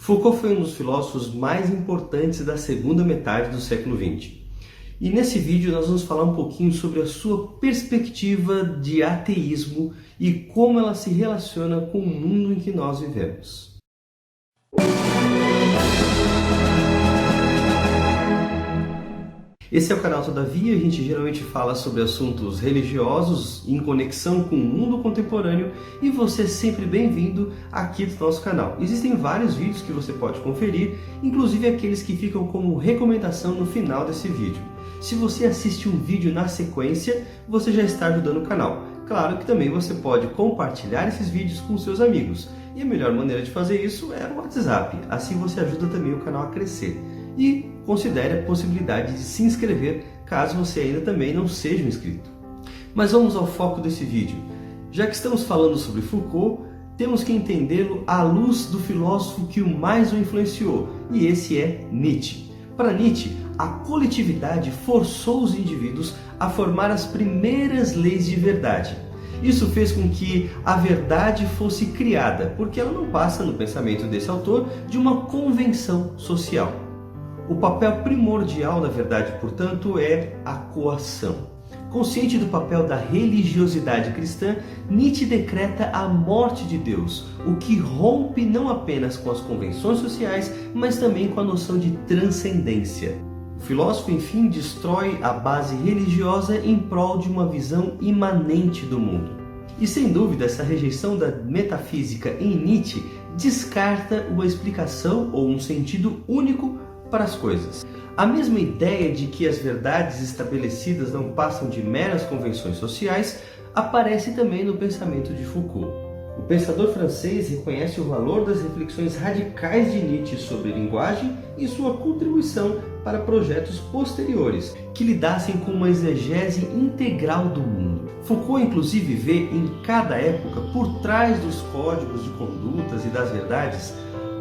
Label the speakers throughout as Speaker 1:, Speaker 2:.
Speaker 1: Foucault foi um dos filósofos mais importantes da segunda metade do século XX. E nesse vídeo nós vamos falar um pouquinho sobre a sua perspectiva de ateísmo e como ela se relaciona com o mundo em que nós vivemos. Esse é o canal Todavia, a gente geralmente fala sobre assuntos religiosos em conexão com o mundo contemporâneo e você é sempre bem-vindo aqui do nosso canal. Existem vários vídeos que você pode conferir, inclusive aqueles que ficam como recomendação no final desse vídeo. Se você assiste um vídeo na sequência, você já está ajudando o canal. Claro que também você pode compartilhar esses vídeos com seus amigos. E a melhor maneira de fazer isso é o WhatsApp, assim você ajuda também o canal a crescer. E considere a possibilidade de se inscrever caso você ainda também não seja um inscrito. Mas vamos ao foco desse vídeo. Já que estamos falando sobre Foucault, temos que entendê-lo à luz do filósofo que o mais o influenciou, e esse é Nietzsche. Para Nietzsche, a coletividade forçou os indivíduos a formar as primeiras leis de verdade. Isso fez com que a verdade fosse criada, porque ela não passa, no pensamento desse autor, de uma convenção social. O papel primordial da verdade, portanto, é a coação. Consciente do papel da religiosidade cristã, Nietzsche decreta a morte de Deus, o que rompe não apenas com as convenções sociais, mas também com a noção de transcendência. O filósofo, enfim, destrói a base religiosa em prol de uma visão imanente do mundo. E sem dúvida, essa rejeição da metafísica em Nietzsche descarta uma explicação ou um sentido único para as coisas. A mesma ideia de que as verdades estabelecidas não passam de meras convenções sociais aparece também no pensamento de Foucault. O pensador francês reconhece o valor das reflexões radicais de Nietzsche sobre linguagem e sua contribuição para projetos posteriores, que lidassem com uma exegese integral do mundo. Foucault, inclusive, vê em cada época, por trás dos códigos de condutas e das verdades,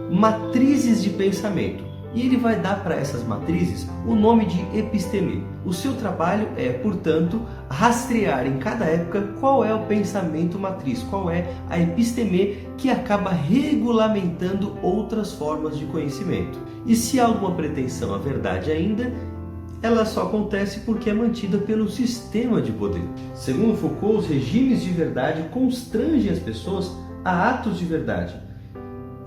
Speaker 1: matrizes de pensamento. E ele vai dar para essas matrizes o nome de episteme. O seu trabalho é, portanto, rastrear em cada época qual é o pensamento matriz, qual é a episteme que acaba regulamentando outras formas de conhecimento. E se há alguma pretensão à verdade ainda, ela só acontece porque é mantida pelo sistema de poder. Segundo Foucault, os regimes de verdade constrangem as pessoas a atos de verdade,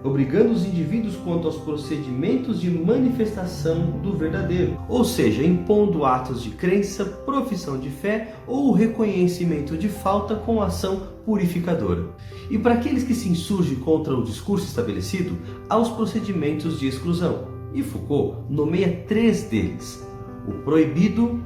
Speaker 1: obrigando os indivíduos quanto aos procedimentos de manifestação do verdadeiro, ou seja, impondo atos de crença, profissão de fé ou reconhecimento de falta com ação purificadora. E para aqueles que se insurgem contra o discurso estabelecido, há os procedimentos de exclusão, e Foucault nomeia 3 deles: o proibido,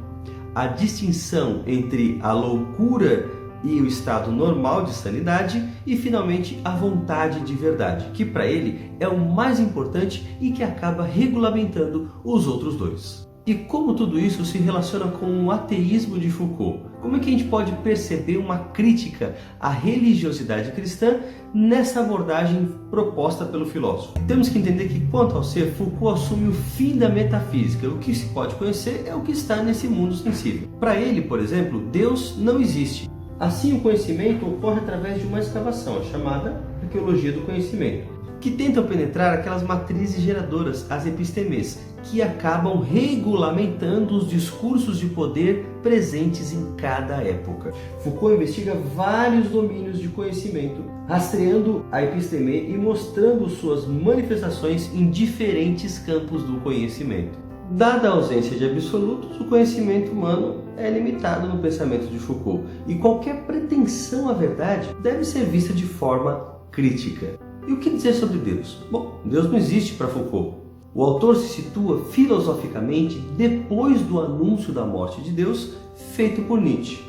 Speaker 1: a distinção entre a loucura e o estado normal de sanidade e, finalmente, a vontade de verdade, que para ele é o mais importante e que acaba regulamentando os outros 2. E como tudo isso se relaciona com o ateísmo de Foucault? Como é que a gente pode perceber uma crítica à religiosidade cristã nessa abordagem proposta pelo filósofo? Temos que entender que, quanto ao ser, Foucault assume o fim da metafísica. O que se pode conhecer é o que está nesse mundo sensível. Para ele, por exemplo, Deus não existe. Assim, o conhecimento ocorre através de uma escavação, chamada arqueologia do conhecimento, que tentam penetrar aquelas matrizes geradoras, as epistemes, que acabam regulamentando os discursos de poder presentes em cada época. Foucault investiga vários domínios de conhecimento, rastreando a episteme e mostrando suas manifestações em diferentes campos do conhecimento. Dada a ausência de absolutos, o conhecimento humano é limitado no pensamento de Foucault, e qualquer pretensão à verdade deve ser vista de forma crítica. E o que dizer sobre Deus? Bom, Deus não existe para Foucault. O autor se situa filosoficamente depois do anúncio da morte de Deus feito por Nietzsche.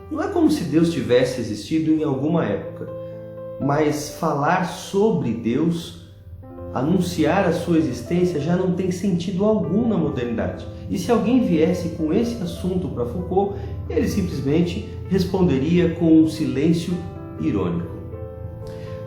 Speaker 1: Não é como se Deus tivesse existido em alguma época, mas falar sobre Deus, anunciar a sua existência, já não tem sentido algum na modernidade. E se alguém viesse com esse assunto para Foucault, ele simplesmente responderia com um silêncio irônico.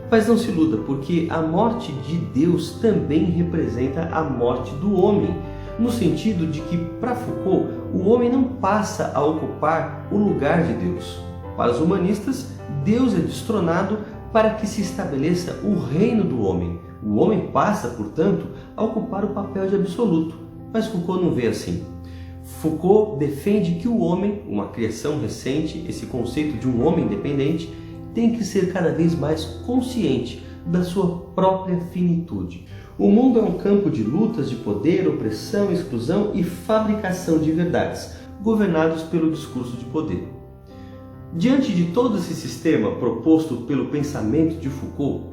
Speaker 1: Mas não se iluda, porque a morte de Deus também representa a morte do homem, no sentido de que, para Foucault, o homem não passa a ocupar o lugar de Deus. Para os humanistas, Deus é destronado para que se estabeleça o reino do homem, O homem passa, portanto, a ocupar o papel de absoluto, mas Foucault não vê assim. Foucault defende que o homem, uma criação recente, esse conceito de um homem independente, tem que ser cada vez mais consciente da sua própria finitude. O mundo é um campo de lutas de poder, opressão, exclusão e fabricação de verdades, governados pelo discurso de poder. Diante de todo esse sistema proposto pelo pensamento de Foucault,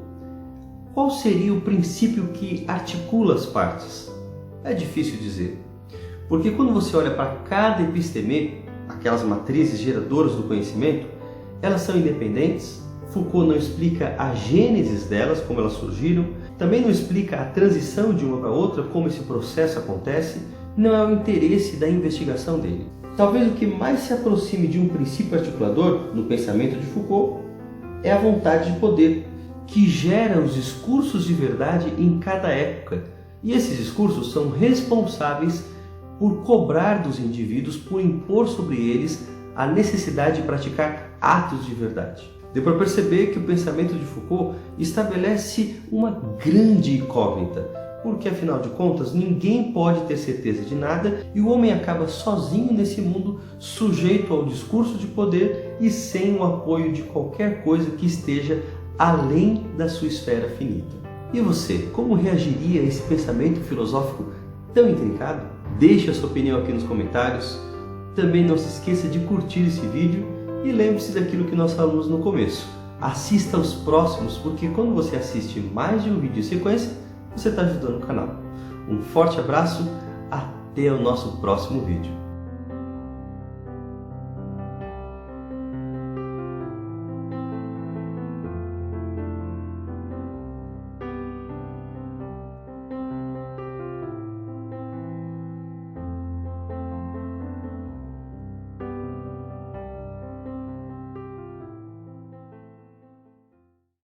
Speaker 1: qual seria o princípio que articula as partes? É difícil dizer, porque quando você olha para cada episteme, aquelas matrizes geradoras do conhecimento, elas são independentes. Foucault não explica a gênese delas, como elas surgiram, também não explica a transição de uma para outra, como esse processo acontece, não é o interesse da investigação dele. Talvez o que mais se aproxime de um princípio articulador no pensamento de Foucault é a vontade de poder, que gera os discursos de verdade em cada época. E esses discursos são responsáveis por cobrar dos indivíduos, por impor sobre eles a necessidade de praticar atos de verdade. Deu para perceber que o pensamento de Foucault estabelece uma grande incógnita, porque afinal de contas ninguém pode ter certeza de nada e o homem acaba sozinho nesse mundo, sujeito ao discurso de poder e sem o apoio de qualquer coisa que esteja além da sua esfera finita. E você, como reagiria a esse pensamento filosófico tão intrincado? Deixe a sua opinião aqui nos comentários. Também não se esqueça de curtir esse vídeo e lembre-se daquilo que nós falamos no começo. Assista aos próximos, porque quando você assiste mais de um vídeo em sequência, você está ajudando o canal. Um forte abraço, até o nosso próximo vídeo.